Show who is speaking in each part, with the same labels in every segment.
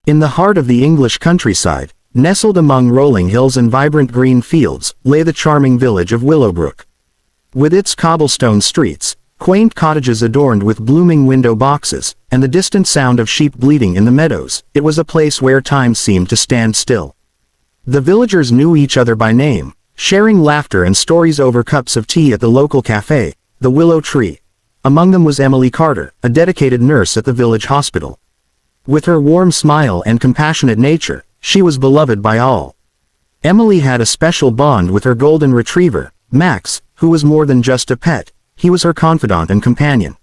Speaker 1: In the heart of the English countryside, nestled among rolling hills and vibrant green fields, lay the charming village of Willowbrook. With its cobblestone streets, quaint cottages adorned with blooming window boxes, and the distant sound of sheep bleating in the meadows, it was a place where time seemed to stand still. The villagers knew each other by name, sharing laughter and stories over cups of tea at the local cafe, the Willow Tree. Among them was Emily Carter, a dedicated nurse at the village hospital. With her warm smile and compassionate nature, she was beloved by all. Emily had a special bond with her golden retriever, Max, who was more than just a pet. He was her confidant and companion.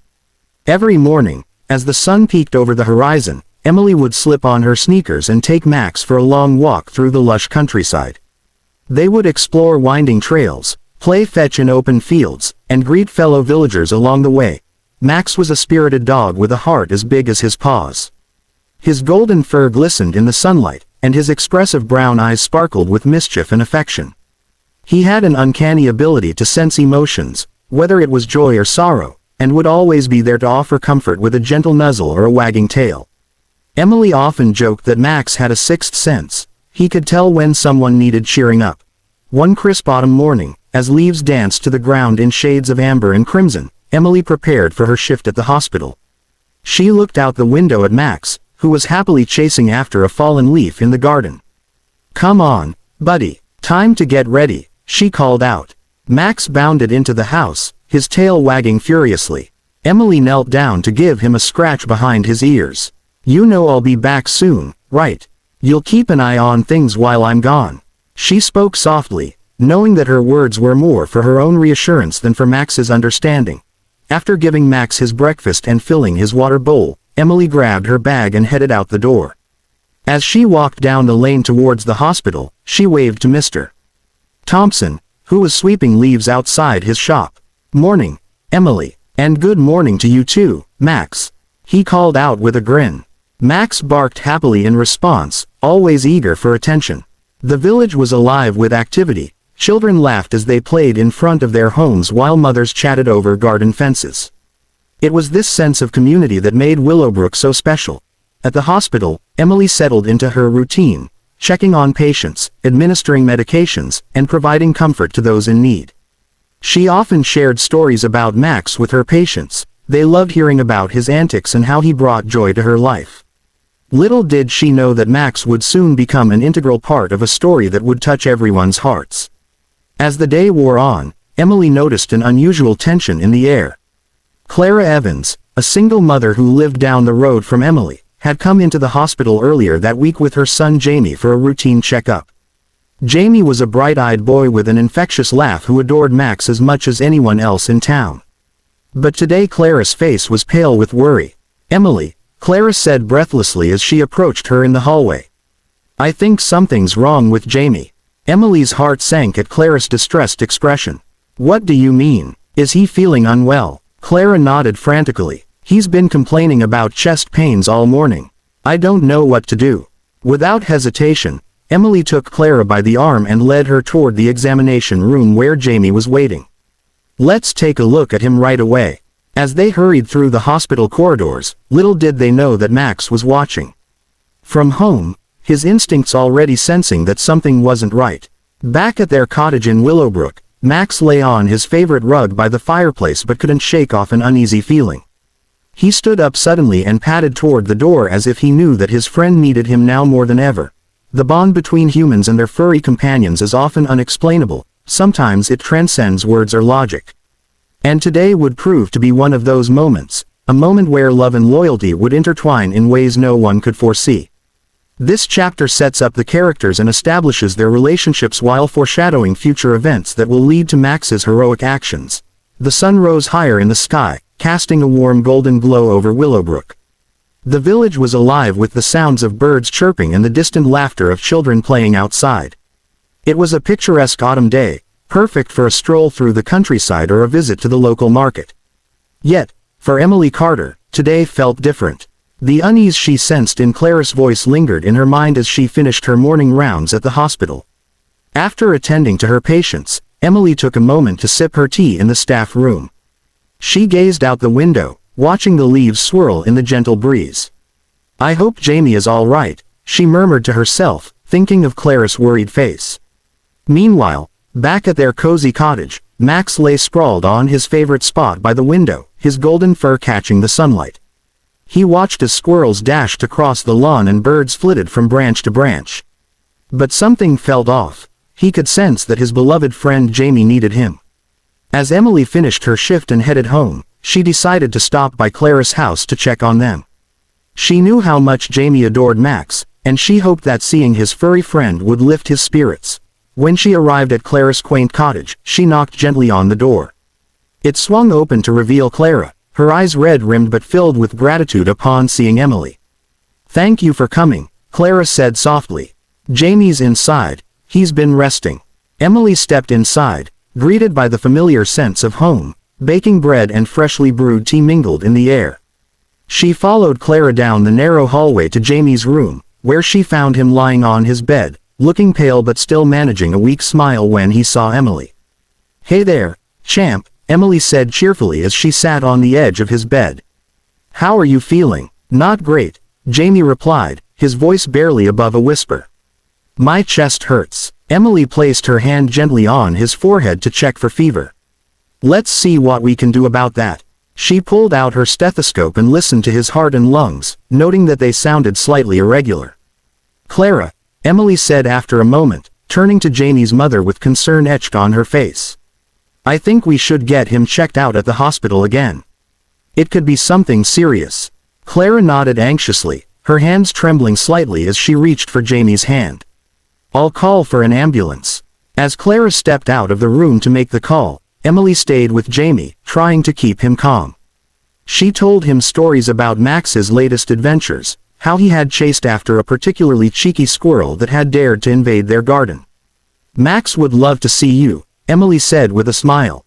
Speaker 1: Every morning, as the sun peeked over the horizon, Emily would slip on her sneakers and take Max for a long walk through the lush countryside. They would explore winding trails, play fetch in open fields, and greet fellow villagers along the way. Max was a spirited dog with a heart as big as his paws. His golden fur glistened in the sunlight, and his expressive brown eyes sparkled with mischief and affection. He had an uncanny ability to sense emotions, whether it was joy or sorrow, and would always be there to offer comfort with a gentle nuzzle or a wagging tail. Emily often joked that Max had a sixth sense. He could tell when someone needed cheering up. One crisp autumn morning, as leaves danced to the ground in shades of amber and crimson, Emily prepared for her shift at the hospital. She looked out the window at Max, who was happily chasing after a fallen leaf in the garden. "Come on, buddy, time to get ready," she called out. Max bounded into the house, his tail wagging furiously. Emily knelt down to give him a scratch behind his ears. "You know I'll be back soon, right? You'll keep an eye on things while I'm gone." She spoke softly, knowing that her words were more for her own reassurance than for Max's understanding. After giving Max his breakfast and filling his water bowl, Emily grabbed her bag and headed out the door. As she walked down the lane towards the hospital, she waved to Mr. Thompson, who was sweeping leaves outside his shop. "Morning, Emily, and good morning to you too, Max," he called out with a grin. Max barked happily in response, always eager for attention. The village was alive with activity. Children laughed as they played in front of their homes while mothers chatted over garden fences. It was this sense of community that made Willowbrook so special. At the hospital, Emily settled into her routine, checking on patients, administering medications, and providing comfort to those in need. She often shared stories about Max with her patients. They loved hearing about his antics and how he brought joy to her life. Little did she know that Max would soon become an integral part of a story that would touch everyone's hearts. As the day wore on, Emily noticed an unusual tension in the air. Clara Evans, a single mother who lived down the road from Emily, had come into the hospital earlier that week with her son Jamie for a routine checkup. Jamie was a bright-eyed boy with an infectious laugh who adored Max as much as anyone else in town. But today Clara's face was pale with worry. "Emily," Clara said breathlessly as she approached her in the hallway. "I think something's wrong with Jamie." Emily's heart sank at Clara's distressed expression. "What do you mean? Is he feeling unwell?" Clara nodded frantically. "He's been complaining about chest pains all morning. I don't know what to do." Without hesitation, Emily took Clara by the arm and led her toward the examination room where Jamie was waiting. "Let's take a look at him right away." As they hurried through the hospital corridors, little did they know that Max was watching. From home, his instincts already sensing that something wasn't right. Back at their cottage in Willowbrook, Max lay on his favorite rug by the fireplace but couldn't shake off an uneasy feeling. He stood up suddenly and padded toward the door as if he knew that his friend needed him now more than ever. The bond between humans and their furry companions is often unexplainable. Sometimes it transcends words or logic. And today would prove to be one of those moments, a moment where love and loyalty would intertwine in ways no one could foresee. This chapter sets up the characters and establishes their relationships while foreshadowing future events that will lead to Max's heroic actions. The sun rose higher in the sky, casting a warm golden glow over Willowbrook. The village was alive with the sounds of birds chirping and the distant laughter of children playing outside. It was a picturesque autumn day, perfect for a stroll through the countryside or a visit to the local market. Yet, for Emily Carter, today felt different. The unease she sensed in Clara's voice lingered in her mind as she finished her morning rounds at the hospital. After attending to her patients, Emily took a moment to sip her tea in the staff room. She gazed out the window, watching the leaves swirl in the gentle breeze. "I hope Jamie is all right," she murmured to herself, thinking of Clara's worried face. Meanwhile, back at their cozy cottage, Max lay sprawled on his favorite spot by the window, his golden fur catching the sunlight. He watched as squirrels dashed across the lawn and birds flitted from branch to branch. But something felt off. He could sense that his beloved friend Jamie needed him. As Emily finished her shift and headed home, she decided to stop by Clara's house to check on them. She knew how much Jamie adored Max, and she hoped that seeing his furry friend would lift his spirits. When she arrived at Clara's quaint cottage, she knocked gently on the door. It swung open to reveal Clara, her eyes red-rimmed but filled with gratitude upon seeing Emily. "Thank you for coming," Clara said softly. "Jamie's inside. He's been resting." Emily stepped inside, greeted by the familiar sense of home. Baking bread and freshly brewed tea mingled in the air. She followed Clara down the narrow hallway to Jamie's room, where she found him lying on his bed, looking pale but still managing a weak smile when he saw Emily. "Hey there, champ," Emily said cheerfully as she sat on the edge of his bed. "How are you feeling?" "Not great," Jamie replied, his voice barely above a whisper. "My chest hurts." Emily placed her hand gently on his forehead to check for fever. "Let's see what we can do about that." She pulled out her stethoscope and listened to his heart and lungs, noting that they sounded slightly irregular. "Clara," Emily said after a moment, turning to Jamie's mother with concern etched on her face. "I think we should get him checked out at the hospital again. It could be something serious." Clara nodded anxiously, her hands trembling slightly as she reached for Jamie's hand. "I'll call for an ambulance." As Clara stepped out of the room to make the call, Emily stayed with Jamie, trying to keep him calm. She told him stories about Max's latest adventures, how he had chased after a particularly cheeky squirrel that had dared to invade their garden. "Max would love to see you," Emily said with a smile.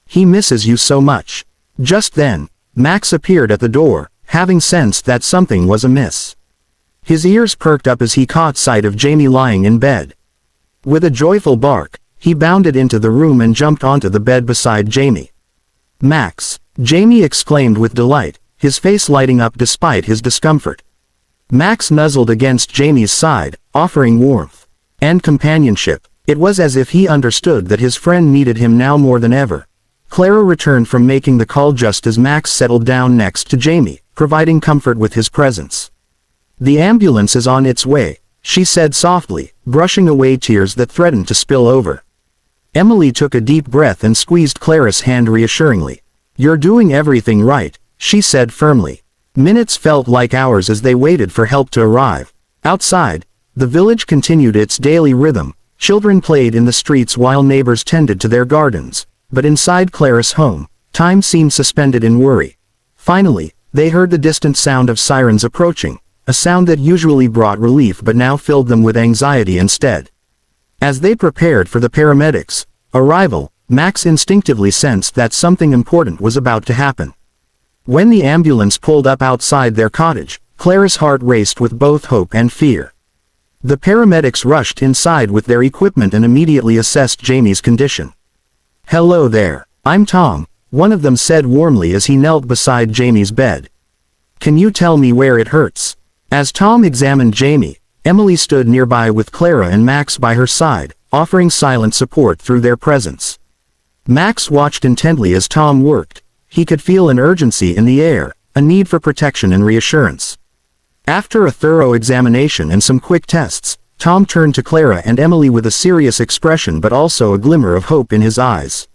Speaker 1: "He misses you so much." Just then, Max appeared at the door, having sensed that something was amiss. His ears perked up as he caught sight of Jamie lying in bed. With a joyful bark, he bounded into the room and jumped onto the bed beside Jamie. "Max!" Jamie exclaimed with delight, his face lighting up despite his discomfort. Max nuzzled against Jamie's side, offering warmth and companionship. It was as if he understood that his friend needed him now more than ever. Clara returned from making the call just as Max settled down next to Jamie, providing comfort with his presence. "The ambulance is on its way," she said softly, brushing away tears that threatened to spill over. Emily took a deep breath and squeezed Clara's hand reassuringly. "You're doing everything right," she said firmly. Minutes felt like hours as they waited for help to arrive. Outside, the village continued its daily rhythm. Children played in the streets while neighbors tended to their gardens. But inside Clara's home, time seemed suspended in worry. Finally, they heard the distant sound of sirens approaching, a sound that usually brought relief but now filled them with anxiety instead. As they prepared for the paramedics' arrival, Max instinctively sensed that something important was about to happen. When the ambulance pulled up outside their cottage, Clara's heart raced with both hope and fear. The paramedics rushed inside with their equipment and immediately assessed Jamie's condition. "Hello there, I'm Tom," one of them said warmly as he knelt beside Jamie's bed. "Can you tell me where it hurts?" As Tom examined Jamie, Emily stood nearby with Clara and Max by her side, offering silent support through their presence. Max watched intently as Tom worked. He could feel an urgency in the air, a need for protection and reassurance. After a thorough examination and some quick tests, Tom turned to Clara and Emily with a serious expression but also a glimmer of hope in his eyes.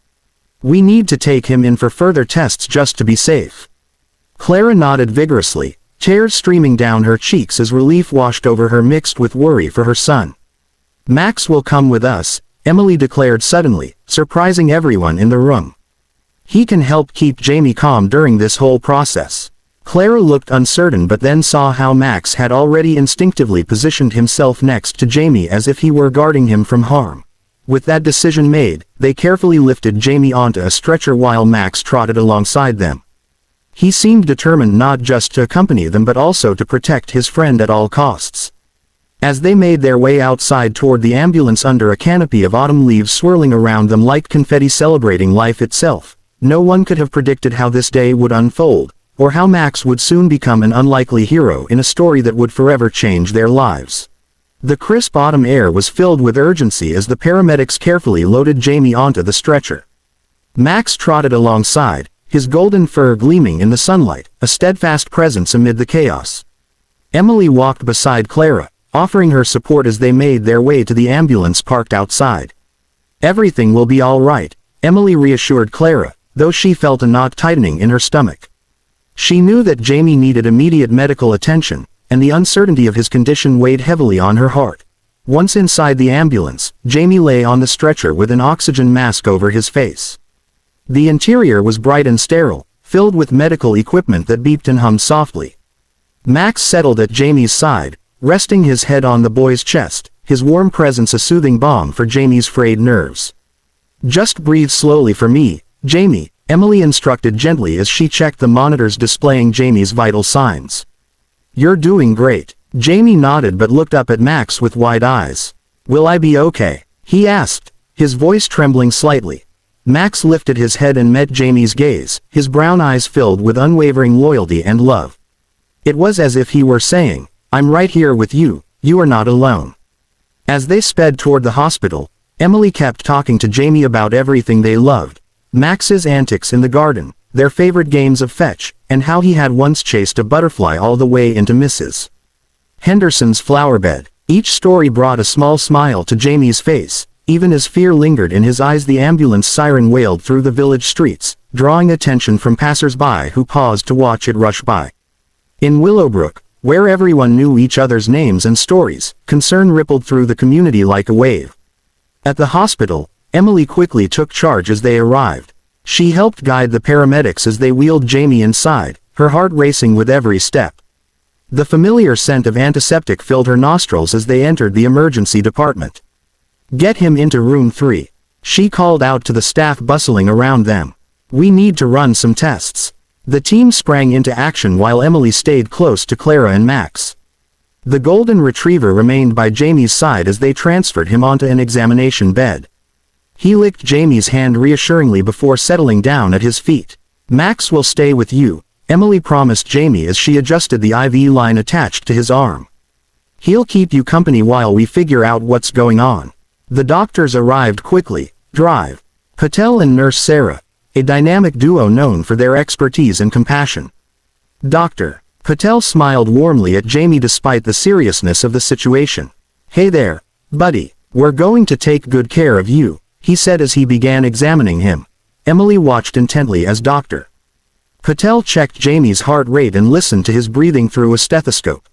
Speaker 1: "We need to take him in for further tests just to be safe." Clara nodded vigorously, tears streaming down her cheeks as relief washed over her mixed with worry for her son. "Max will come with us," Emily declared suddenly, surprising everyone in the room. "He can help keep Jamie calm during this whole process." Clara looked uncertain but then saw how Max had already instinctively positioned himself next to Jamie as if he were guarding him from harm. With that decision made, they carefully lifted Jamie onto a stretcher while Max trotted alongside them. He seemed determined not just to accompany them but also to protect his friend at all costs. As they made their way outside toward the ambulance under a canopy of autumn leaves swirling around them like confetti celebrating life itself, no one could have predicted how this day would unfold, or how Max would soon become an unlikely hero in a story that would forever change their lives. The crisp autumn air was filled with urgency as the paramedics carefully loaded Jamie onto the stretcher. Max trotted alongside, his golden fur gleaming in the sunlight, a steadfast presence amid the chaos. Emily walked beside Clara, offering her support as they made their way to the ambulance parked outside. "Everything will be all right," Emily reassured Clara, though she felt a knot tightening in her stomach. She knew that Jamie needed immediate medical attention, and the uncertainty of his condition weighed heavily on her heart. Once inside the ambulance, Jamie lay on the stretcher with an oxygen mask over his face. The interior was bright and sterile, filled with medical equipment that beeped and hummed softly. Max settled at Jamie's side, resting his head on the boy's chest, his warm presence a soothing balm for Jamie's frayed nerves. "Just breathe slowly for me, Jamie," Emily instructed gently as she checked the monitors displaying Jamie's vital signs. "You're doing great." Jamie nodded but looked up at Max with wide eyes. "Will I be okay?" he asked, his voice trembling slightly. Max lifted his head and met Jamie's gaze, his brown eyes filled with unwavering loyalty and love. It was as if he were saying, "I'm right here with you, you are not alone." As they sped toward the hospital, Emily kept talking to Jamie about everything they loved. Max's antics in the garden, their favorite games of fetch, and how he had once chased a butterfly all the way into Mrs. Henderson's flowerbed. Each story brought a small smile to Jamie's face, even as fear lingered in his eyes. The ambulance siren wailed through the village streets, drawing attention from passers-by who paused to watch it rush by. In Willowbrook, where everyone knew each other's names and stories, concern rippled through the community like a wave. At the hospital, Emily quickly took charge as they arrived. She helped guide the paramedics as they wheeled Jamie inside, her heart racing with every step. The familiar scent of antiseptic filled her nostrils as they entered the emergency department. "Get him into room 3. She called out to the staff bustling around them. "We need to run some tests." The team sprang into action while Emily stayed close to Clara and Max. The golden retriever remained by Jamie's side as they transferred him onto an examination bed. He licked Jamie's hand reassuringly before settling down at his feet. "Max will stay with you," Emily promised Jamie as she adjusted the IV line attached to his arm. "He'll keep you company while we figure out what's going on." The doctors arrived quickly. Drive. Patel and Nurse Sarah, a dynamic duo known for their expertise and compassion. "Doctor." Patel smiled warmly at Jamie despite the seriousness of the situation. "Hey there, buddy. We're going to take good care of you," he said as he began examining him. Emily watched intently as Dr. Patel checked Jamie's heart rate and listened to his breathing through a stethoscope.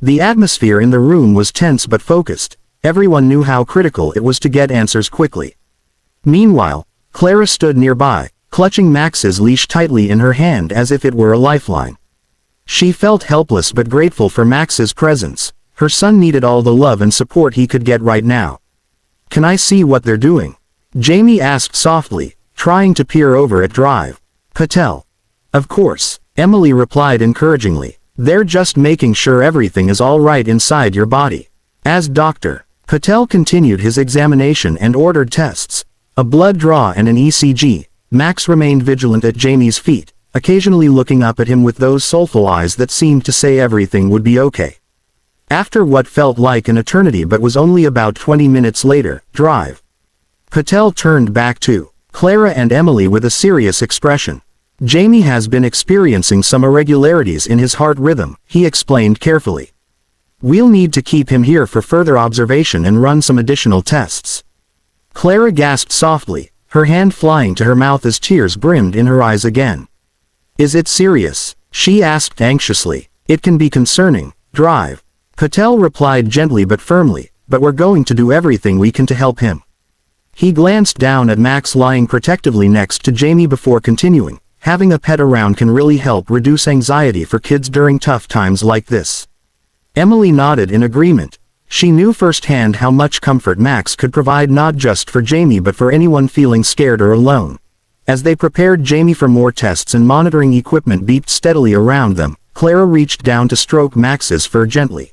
Speaker 1: The atmosphere in the room was tense but focused. Everyone knew how critical it was to get answers quickly. Meanwhile, Clara stood nearby, clutching Max's leash tightly in her hand as if it were a lifeline. She felt helpless but grateful for Max's presence. Her son needed all the love and support he could get right now. "Can I see what they're doing?" Jamie asked softly, trying to peer over at Drive. Patel. "Of course," Emily replied encouragingly. "They're just making sure everything is all right inside your body." As Dr. Patel continued his examination and ordered tests, a blood draw and an ECG, Max remained vigilant at Jamie's feet, occasionally looking up at him with those soulful eyes that seemed to say everything would be okay. After what felt like an eternity but was only about 20 minutes later, Drive. Patel turned back to Clara and Emily with a serious expression. "Jamie has been experiencing some irregularities in his heart rhythm," he explained carefully. "We'll need to keep him here for further observation and run some additional tests." Clara gasped softly, her hand flying to her mouth as tears brimmed in her eyes again. "Is it serious?" she asked anxiously. "It can be concerning, Drive." Patel replied gently but firmly, "But we're going to do everything we can to help him." He glanced down at Max lying protectively next to Jamie before continuing. "Having a pet around can really help reduce anxiety for kids during tough times like this." Emily nodded in agreement. She knew firsthand how much comfort Max could provide not just for Jamie but for anyone feeling scared or alone. As they prepared Jamie for more tests and monitoring equipment beeped steadily around them, Clara reached down to stroke Max's fur gently.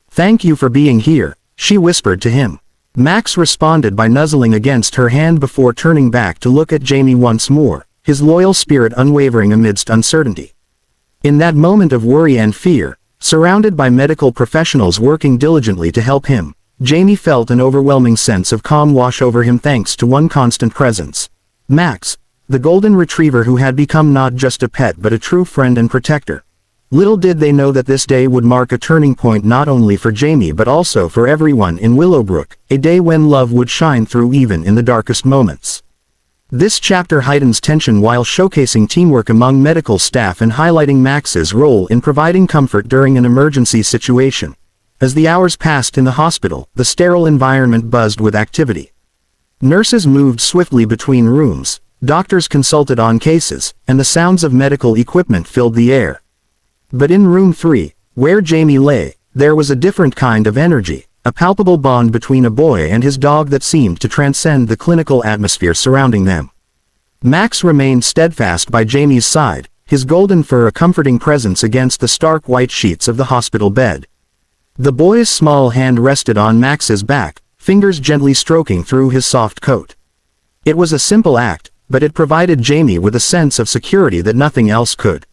Speaker 1: "Thank you for being here," she whispered to him. Max responded by nuzzling against her hand before turning back to look at Jamie once more, his loyal spirit unwavering amidst uncertainty. In that moment of worry and fear, surrounded by medical professionals working diligently to help him, Jamie felt an overwhelming sense of calm wash over him thanks to one constant presence. Max, the golden retriever who had become not just a pet but a true friend and protector. Little did they know that this day would mark a turning point not only for Jamie but also for everyone in Willowbrook, a day when love would shine through even in the darkest moments. This chapter heightens tension while showcasing teamwork among medical staff and highlighting Max's role in providing comfort during an emergency situation. As the hours passed in the hospital, the sterile environment buzzed with activity. Nurses moved swiftly between rooms, doctors consulted on cases, and the sounds of medical equipment filled the air. But in room 3, where Jamie lay, there was a different kind of energy, a palpable bond between a boy and his dog that seemed to transcend the clinical atmosphere surrounding them. Max remained steadfast by Jamie's side, his golden fur a comforting presence against the stark white sheets of the hospital bed. The boy's small hand rested on Max's back, fingers gently stroking through his soft coat. It was a simple act, but it provided Jamie with a sense of security that nothing else could.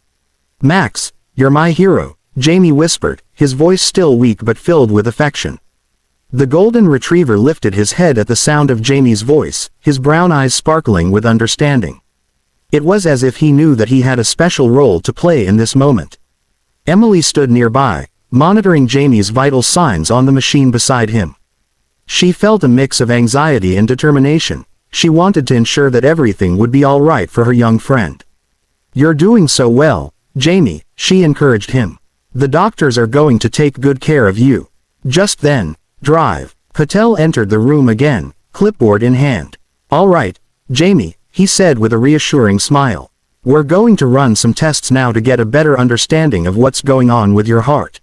Speaker 1: "Max, you're my hero," Jamie whispered, his voice still weak but filled with affection. The golden retriever lifted his head at the sound of Jamie's voice, his brown eyes sparkling with understanding. It was as if he knew that he had a special role to play in this moment. Emily stood nearby, monitoring Jamie's vital signs on the machine beside him. She felt a mix of anxiety and determination. She wanted to ensure that everything would be all right for her young friend. "You're doing so well, Jamie," she encouraged him. "The doctors are going to take good care of you." Just then, Drive Patel entered the room again, clipboard in hand. "All right, Jamie," he said with a reassuring smile. "We're going to run some tests now to get a better understanding of what's going on with your heart."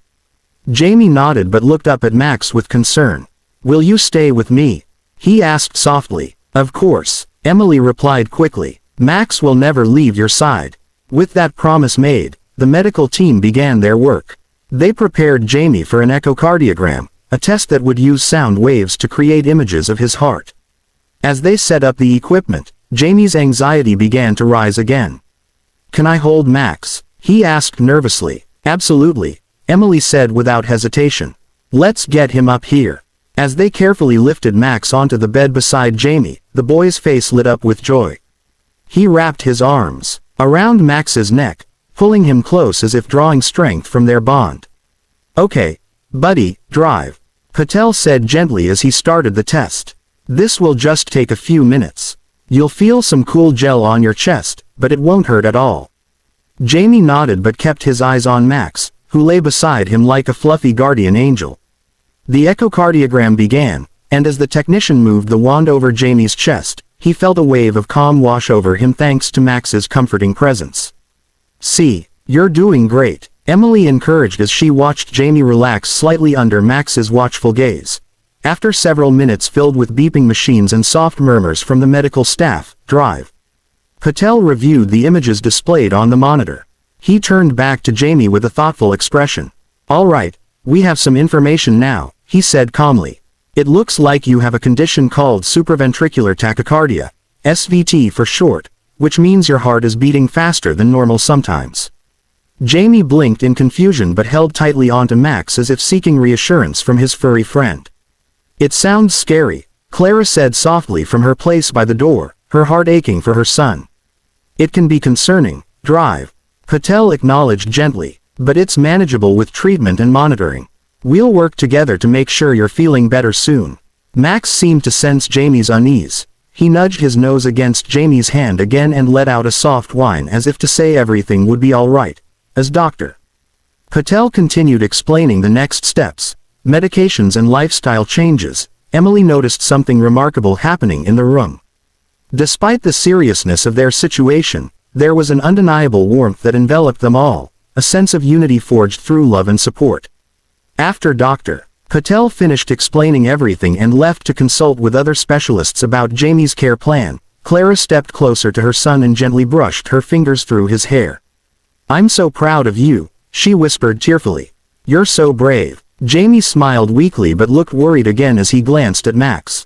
Speaker 1: Jamie nodded but looked up at Max with concern. "Will you stay with me?" he asked softly. "Of course," Emily replied quickly. "Max will never leave your side." With that promise made, the medical team began their work. They prepared Jamie for an echocardiogram, a test that would use sound waves to create images of his heart. As they set up the equipment, Jamie's anxiety began to rise again. "Can I hold Max?" he asked nervously. "Absolutely," Emily said without hesitation. "Let's get him up here." As they carefully lifted Max onto the bed beside Jamie, the boy's face lit up with joy. He wrapped his arms around Max's neck, pulling him close as if drawing strength from their bond. "Okay, buddy, drive," Patel said gently as he started the test. "This will just take a few minutes. You'll feel some cool gel on your chest, but it won't hurt at all." Jamie nodded but kept his eyes on Max, who lay beside him like a fluffy guardian angel. The echocardiogram began, and as the technician moved the wand over Jamie's chest, he felt a wave of calm wash over him thanks to Max's comforting presence. "See, you're doing great," Emily encouraged as she watched Jamie relax slightly under Max's watchful gaze. After several minutes filled with beeping machines and soft murmurs from the medical staff, Drive Patel reviewed the images displayed on the monitor. He turned back to Jamie with a thoughtful expression. "All right, we have some information now," he said calmly. "It looks like you have a condition called supraventricular tachycardia, SVT for short, which means your heart is beating faster than normal sometimes." Jamie blinked in confusion but held tightly onto Max as if seeking reassurance from his furry friend. "It sounds scary," Clara said softly from her place by the door, her heart aching for her son. "It can be concerning, Drive," Patel acknowledged gently, "but it's manageable with treatment and monitoring. We'll work together to make sure you're feeling better soon." Max seemed to sense Jamie's unease. He nudged his nose against Jamie's hand again and let out a soft whine as if to say everything would be all right. As Dr. Patel continued explaining the next steps, medications and lifestyle changes, Emily noticed something remarkable happening in the room. Despite the seriousness of their situation, there was an undeniable warmth that enveloped them all, a sense of unity forged through love and support. After Dr. Patel finished explaining everything and left to consult with other specialists about Jamie's care plan, Clara stepped closer to her son and gently brushed her fingers through his hair. "I'm so proud of you," she whispered tearfully. "You're so brave." Jamie smiled weakly but looked worried again as he glanced at Max.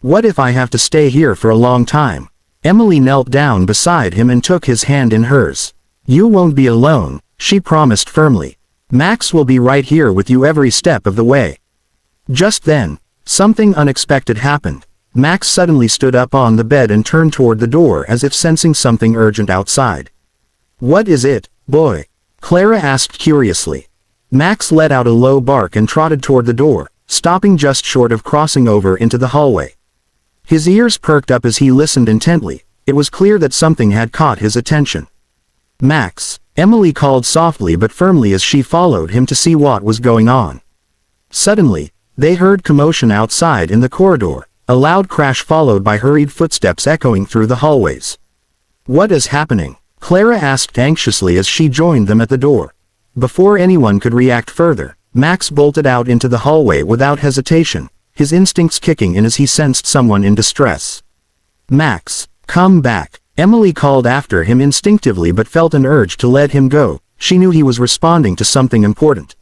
Speaker 1: "What if I have to stay here for a long time?" Emily knelt down beside him and took his hand in hers. "You won't be alone," she promised firmly. "Max will be right here with you every step of the way." Just then, something unexpected happened. Max suddenly stood up on the bed and turned toward the door as if sensing something urgent outside. "What is it, boy?" Clara asked curiously. Max let out a low bark and trotted toward the door, stopping just short of crossing over into the hallway. His ears perked up as he listened intently. It was clear that something had caught his attention. "Max," Emily called softly but firmly as she followed him to see what was going on. Suddenly, they heard commotion outside in the corridor, a loud crash followed by hurried footsteps echoing through the hallways. "What is happening?" Clara asked anxiously as she joined them at the door. Before anyone could react further, Max bolted out into the hallway without hesitation, his instincts kicking in as he sensed someone in distress. "Max, come back," Emily called after him instinctively but felt an urge to let him go. She knew he was responding to something important.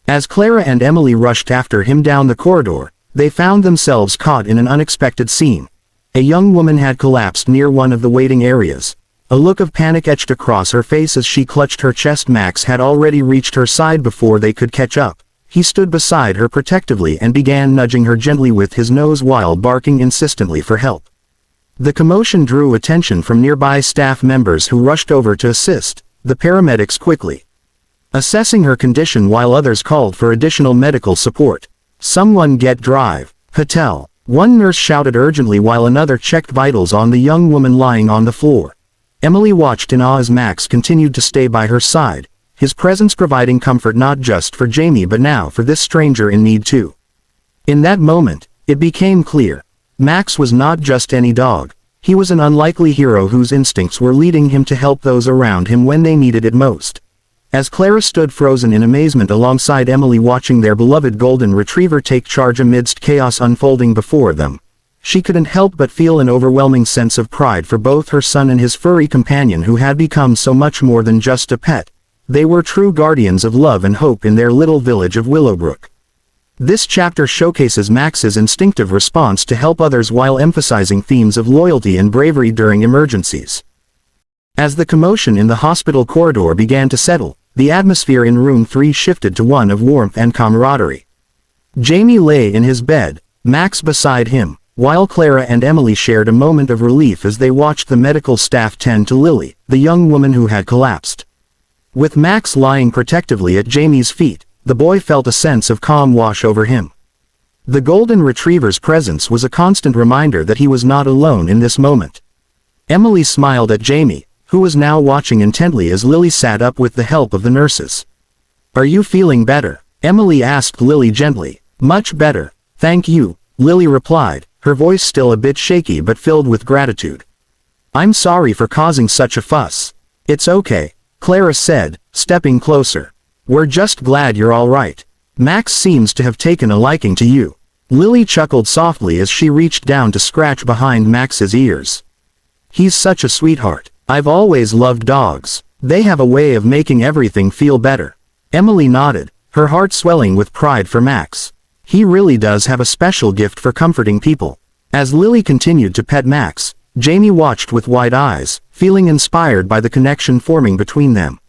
Speaker 1: As Clara and Emily rushed after him down the corridor, they found themselves caught in an unexpected scene. A young woman had collapsed near one of the waiting areas. A look of panic etched across her face as she clutched her chest. Max had already reached her side before they could catch up. He stood beside her protectively and began nudging her gently with his nose while barking insistently for help. The commotion drew attention from nearby staff members who rushed over to assist, the paramedics quickly assessing her condition while others called for additional medical support. "Someone get Drive Patel," one nurse shouted urgently while another checked vitals on the young woman lying on the floor. Emily watched in awe as Max continued to stay by her side, his presence providing comfort not just for Jamie but now for this stranger in need too. In that moment, it became clear. Max was not just any dog. He was an unlikely hero whose instincts were leading him to help those around him when they needed it most. As Clara stood frozen in amazement alongside Emily watching their beloved golden retriever take charge amidst chaos unfolding before them, she couldn't help but feel an overwhelming sense of pride for both her son and his furry companion who had become so much more than just a pet. They were true guardians of love and hope in their little village of Willowbrook. This chapter showcases Max's instinctive response to help others while emphasizing themes of loyalty and bravery during emergencies. As the commotion in the hospital corridor began to settle, the atmosphere in room 3 shifted to one of warmth and camaraderie. Jamie lay in his bed, Max beside him, while Clara and Emily shared a moment of relief as they watched the medical staff tend to Lily, the young woman who had collapsed. With Max lying protectively at Jamie's feet, the boy felt a sense of calm wash over him. The golden retriever's presence was a constant reminder that he was not alone in this moment. Emily smiled at Jamie, who was now watching intently as Lily sat up with the help of the nurses. "Are you feeling better?" Emily asked Lily gently. "Much better, thank you," Lily replied, her voice still a bit shaky but filled with gratitude. "I'm sorry for causing such a fuss." "It's okay," Clara said, stepping closer. "We're just glad you're all right. Max seems to have taken a liking to you." Lily chuckled softly as she reached down to scratch behind Max's ears. "He's such a sweetheart. I've always loved dogs. They have a way of making everything feel better." Emily nodded, her heart swelling with pride for Max. He really does have a special gift for comforting people. As Lily continued to pet Max, Jamie watched with wide eyes, feeling inspired by the connection forming between them.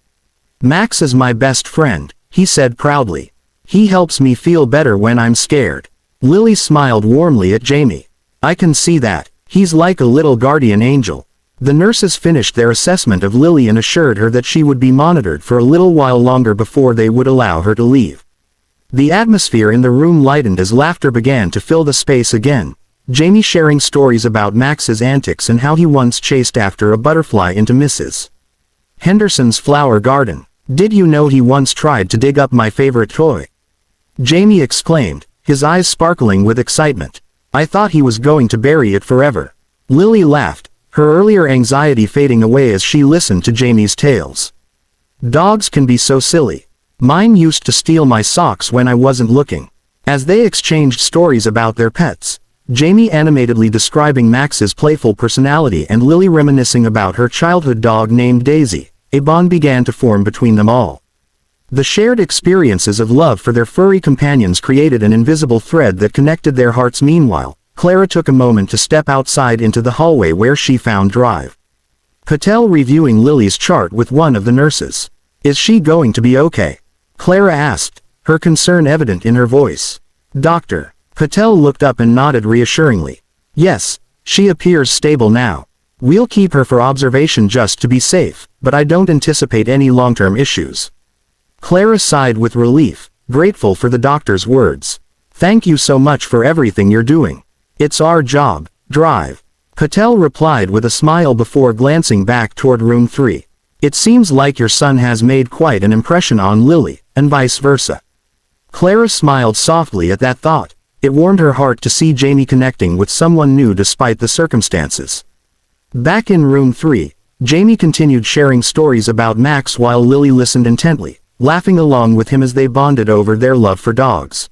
Speaker 1: "Max is my best friend," he said proudly. "He helps me feel better when I'm scared." Lily smiled warmly at Jamie. "I can see that. He's like a little guardian angel." The nurses finished their assessment of Lily and assured her that she would be monitored for a little while longer before they would allow her to leave. The atmosphere in the room lightened as laughter began to fill the space again, Jamie sharing stories about Max's antics and how he once chased after a butterfly into Mrs. Henderson's flower garden. "Did you know he once tried to dig up my favorite toy?" Jamie exclaimed, his eyes sparkling with excitement. "I thought he was going to bury it forever." Lily laughed, her earlier anxiety fading away as she listened to Jamie's tales. "Dogs can be so silly. Mine used to steal my socks when I wasn't looking." As they exchanged stories about their pets, Jamie animatedly describing Max's playful personality and Lily reminiscing about her childhood dog named Daisy, a bond began to form between them all. The shared experiences of love for their furry companions created an invisible thread that connected their hearts. Meanwhile, Clara took a moment to step outside into the hallway where she found Drive Patel reviewing Lily's chart with one of the nurses. Is she going to be okay? Clara asked, her concern evident in her voice. Dr. Patel looked up and nodded reassuringly. Yes, she appears stable now. We'll keep her for observation just to be safe, but I don't anticipate any long-term issues. Clara sighed with relief, grateful for the doctor's words. Thank you so much for everything you're doing. It's our job. Drive. Patel replied with a smile before glancing back toward room 3. It seems like your son has made quite an impression on Lily, and vice versa. Clara smiled softly at that thought. It warmed her heart to see Jamie connecting with someone new despite the circumstances. Back in room 3, Jamie continued sharing stories about Max while Lily listened intently, laughing along with him as they bonded over their love for dogs.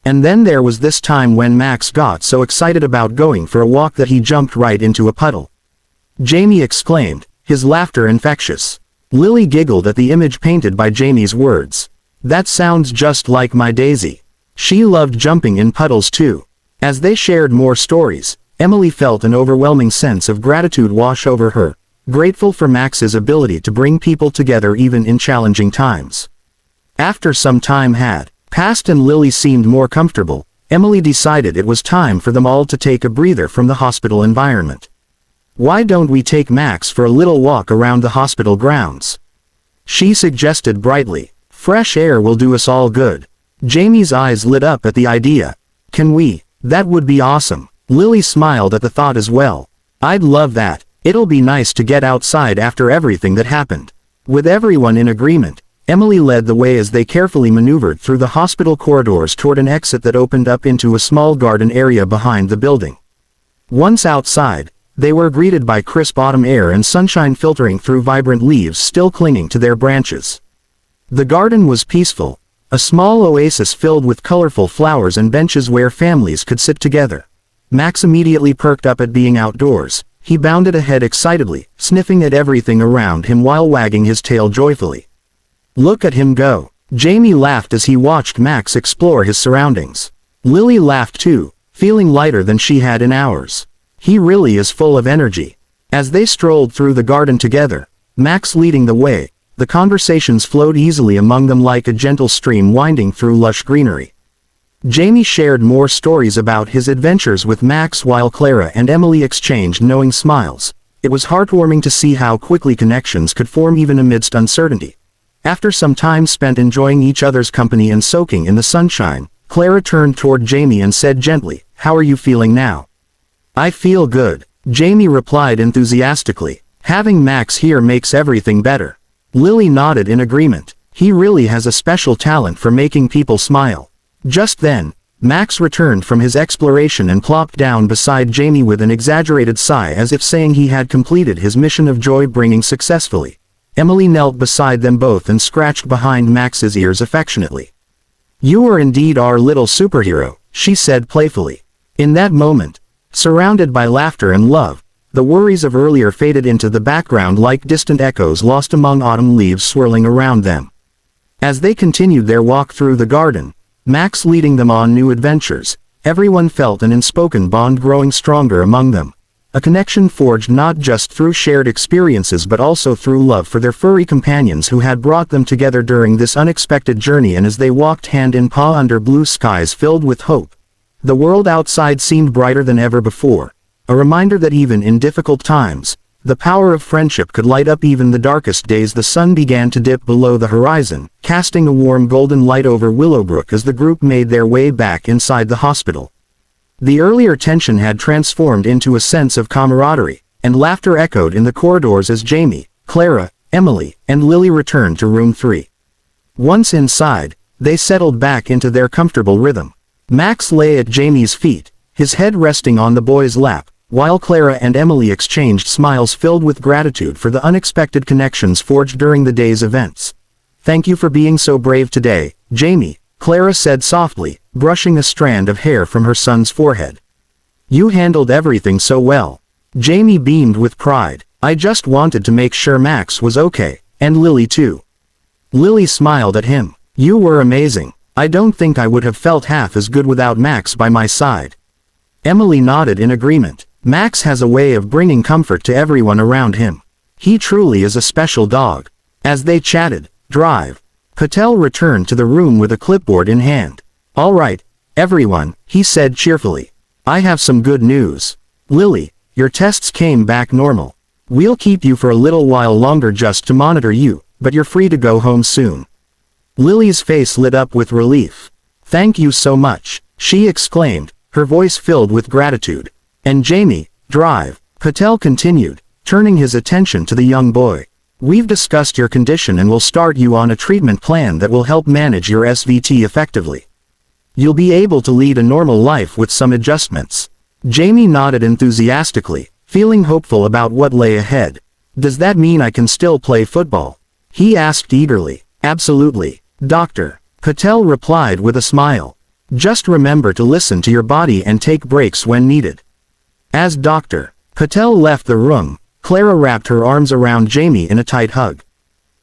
Speaker 1: And then there was this time when Max got so excited about going for a walk that he jumped right into a puddle. Jamie exclaimed, his laughter infectious. Lily giggled at the image painted by Jamie's words. That sounds just like my Daisy. She loved jumping in puddles too. As they shared more stories, Emily felt an overwhelming sense of gratitude wash over her, grateful for Max's ability to bring people together even in challenging times. After some time had passed and Lily seemed more comfortable, Emily decided it was time for them all to take a breather from the hospital environment. Why don't we take Max for a little walk around the hospital grounds? She suggested brightly. Fresh air will do us all good. Jamie's eyes lit up at the idea. Can we? That would be awesome. Lily smiled at the thought as well. I'd love that. It'll be nice to get outside after everything that happened. With everyone in agreement, Emily led the way as they carefully maneuvered through the hospital corridors toward an exit that opened up into a small garden area behind the building. Once outside, they were greeted by crisp autumn air and sunshine filtering through vibrant leaves still clinging to their branches. The garden was peaceful, a small oasis filled with colorful flowers and benches where families could sit together. Max immediately perked up at being outdoors. He bounded ahead excitedly, sniffing at everything around him while wagging his tail joyfully. Look at him go. Jamie laughed as he watched Max explore his surroundings. Lily laughed too, feeling lighter than she had in hours. He really is full of energy. As they strolled through the garden together, Max leading the way, the conversations flowed easily among them like a gentle stream winding through lush greenery. Jamie shared more stories about his adventures with Max while Clara and Emily exchanged knowing smiles. It was heartwarming to see how quickly connections could form even amidst uncertainty. After some time spent enjoying each other's company and soaking in the sunshine, Clara turned toward Jamie and said gently, "How are you feeling now?" "I feel good," Jamie replied enthusiastically. "Having Max here makes everything better." Lily nodded in agreement. He really has a special talent for making people smile. Just then, Max returned from his exploration and plopped down beside Jamie with an exaggerated sigh as if saying he had completed his mission of joy-bringing successfully. Emily knelt beside them both and scratched behind Max's ears affectionately. "You are indeed our little superhero," she said playfully. In that moment, surrounded by laughter and love, the worries of earlier faded into the background like distant echoes lost among autumn leaves swirling around them. As they continued their walk through the garden, Max leading them on new adventures, everyone felt an unspoken bond growing stronger among them. A connection forged not just through shared experiences but also through love for their furry companions who had brought them together during this unexpected journey. And as they walked hand in paw under blue skies filled with hope, the world outside seemed brighter than ever before, a reminder that even in difficult times, the power of friendship could light up even the darkest days. The sun began to dip below the horizon, casting a warm golden light over Willowbrook as the group made their way back inside the hospital. The earlier tension had transformed into a sense of camaraderie, and laughter echoed in the corridors as Jamie, Clara, Emily, and Lily returned to room 3. Once inside, they settled back into their comfortable rhythm. Max lay at Jamie's feet, his head resting on the boy's lap, while Clara and Emily exchanged smiles filled with gratitude for the unexpected connections forged during the day's events. "Thank you for being so brave today, Jamie," Clara said softly, brushing a strand of hair from her son's forehead. "You handled everything so well." Jamie beamed with pride. "I just wanted to make sure Max was okay, and Lily too." Lily smiled at him. "You were amazing. I don't think I would have felt half as good without Max by my side." Emily nodded in agreement. "Max has a way of bringing comfort to everyone around him. He truly is a special dog." As they chatted, drive. Patel returned to the room with a clipboard in hand. "All right, everyone," he said cheerfully. "I have some good news. Lily, your tests came back normal. We'll keep you for a little while longer just to monitor you, but you're free to go home soon." Lily's face lit up with relief. "Thank you so much," she exclaimed, her voice filled with gratitude. "And Jamie, drive," Patel continued, turning his attention to the young boy. "We've discussed your condition and will start you on a treatment plan that will help manage your SVT effectively. You'll be able to lead a normal life with some adjustments." Jamie nodded enthusiastically, feeling hopeful about what lay ahead. "Does that mean I can still play football?" he asked eagerly. "Absolutely, Doctor," Patel replied with a smile. "Just remember to listen to your body and take breaks when needed." As Dr. Patel left the room, Clara wrapped her arms around Jamie in a tight hug.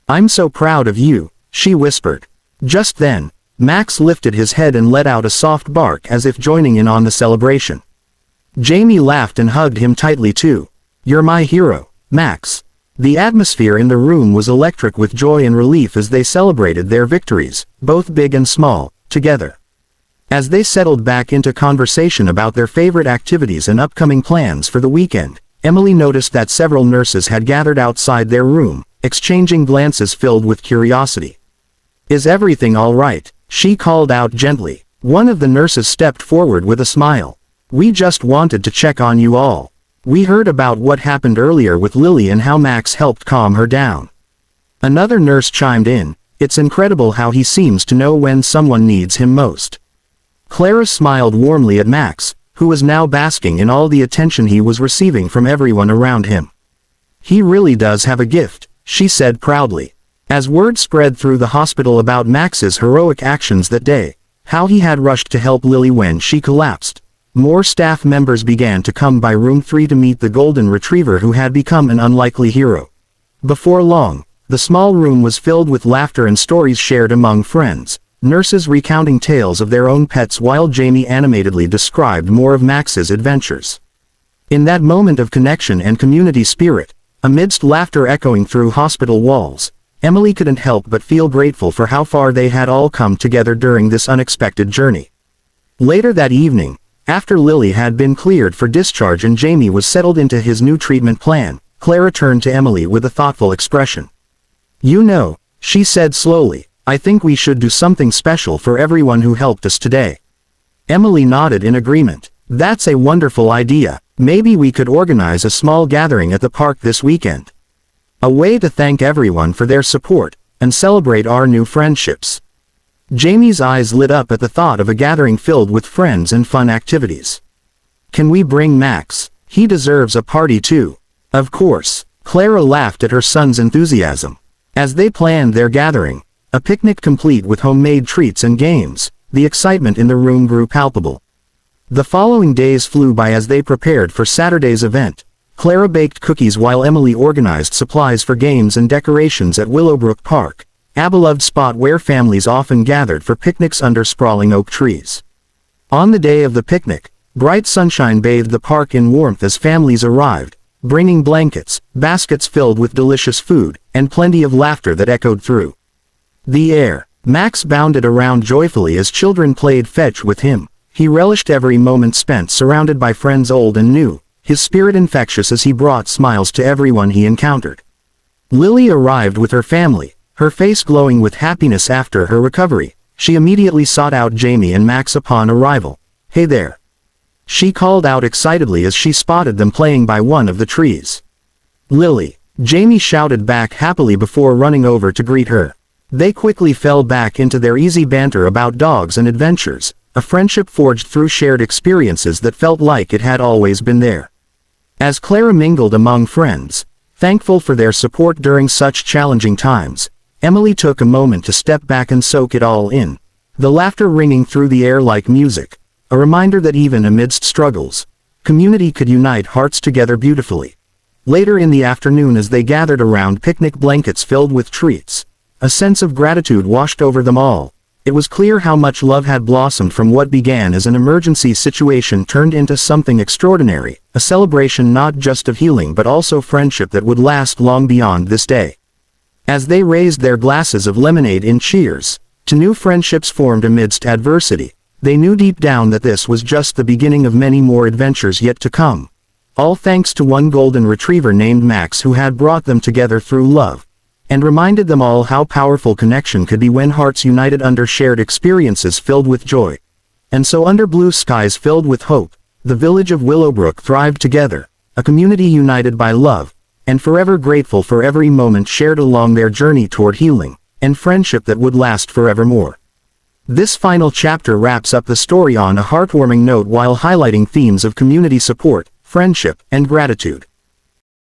Speaker 1: "I'm so proud of you," she whispered. Just then, Max lifted his head and let out a soft bark as if joining in on the celebration. Jamie laughed and hugged him tightly too. "You're my hero, Max." The atmosphere in the room was electric with joy and relief as they celebrated their victories, both big and small, together. As they settled back into conversation about their favorite activities and upcoming plans for the weekend, Emily noticed that several nurses had gathered outside their room, exchanging glances filled with curiosity. "Is everything all right?" she called out gently. One of the nurses stepped forward with a smile. "We just wanted to check on you all. We heard about what happened earlier with Lily and how Max helped calm her down." Another nurse chimed in, "It's incredible how he seems to know when someone needs him most." Clara smiled warmly at Max, who was now basking in all the attention he was receiving from everyone around him. "He really does have a gift," she said proudly. As word spread through the hospital about Max's heroic actions that day, how he had rushed to help Lily when she collapsed, more staff members began to come by room 3 to meet the golden retriever who had become an unlikely hero. Before long, the small room was filled with laughter and stories shared among friends, nurses recounting tales of their own pets while Jamie animatedly described more of Max's adventures. In that moment of connection and community spirit, amidst laughter echoing through hospital walls, Emily couldn't help but feel grateful for how far they had all come together during this unexpected journey. Later that evening, after Lily had been cleared for discharge and Jamie was settled into his new treatment plan, Clara turned to Emily with a thoughtful expression. "You know," she said slowly, "I think we should do something special for everyone who helped us today." Emily nodded in agreement. "That's a wonderful idea. Maybe we could organize a small gathering at the park this weekend. A way to thank everyone for their support, and celebrate our new friendships." Jamie's eyes lit up at the thought of a gathering filled with friends and fun activities. "Can we bring Max? He deserves a party too." "Of course." Clara laughed at her son's enthusiasm. As they planned their gathering, a picnic complete with homemade treats and games, the excitement in the room grew palpable. The following days flew by as they prepared for Saturday's event. Clara baked cookies while Emily organized supplies for games and decorations at Willowbrook Park, a beloved spot where families often gathered for picnics under sprawling oak trees. On the day of the picnic, bright sunshine bathed the park in warmth as families arrived, bringing blankets, baskets filled with delicious food, and plenty of laughter that echoed through the air. Max bounded around joyfully as children played fetch with him. He relished every moment spent surrounded by friends old and new, his spirit infectious as he brought smiles to everyone he encountered. Lily arrived with her family, her face glowing with happiness after her recovery. She immediately sought out Jamie and Max upon arrival. "Hey there," she called out excitedly as she spotted them playing by one of the trees. "Lily," Jamie shouted back happily before running over to greet her. They quickly fell back into their easy banter about dogs and adventures, a friendship forged through shared experiences that felt like it had always been there. As Clara mingled among friends, thankful for their support during such challenging times, Emily took a moment to step back and soak it all in, the laughter ringing through the air like music, a reminder that even amidst struggles, community could unite hearts together beautifully. Later in the afternoon as they gathered around picnic blankets filled with treats, a sense of gratitude washed over them all. It was clear how much love had blossomed from what began as an emergency situation turned into something extraordinary, a celebration not just of healing but also friendship that would last long beyond this day. As they raised their glasses of lemonade in cheers to new friendships formed amidst adversity, they knew deep down that this was just the beginning of many more adventures yet to come. All thanks to one golden retriever named Max who had brought them together through love, and reminded them all how powerful connection could be when hearts united under shared experiences filled with joy. And so under blue skies filled with hope, the village of Willowbrook thrived together, a community united by love, and forever grateful for every moment shared along their journey toward healing and friendship that would last forevermore. This final chapter wraps up the story on a heartwarming note while highlighting themes of community support, friendship, and gratitude.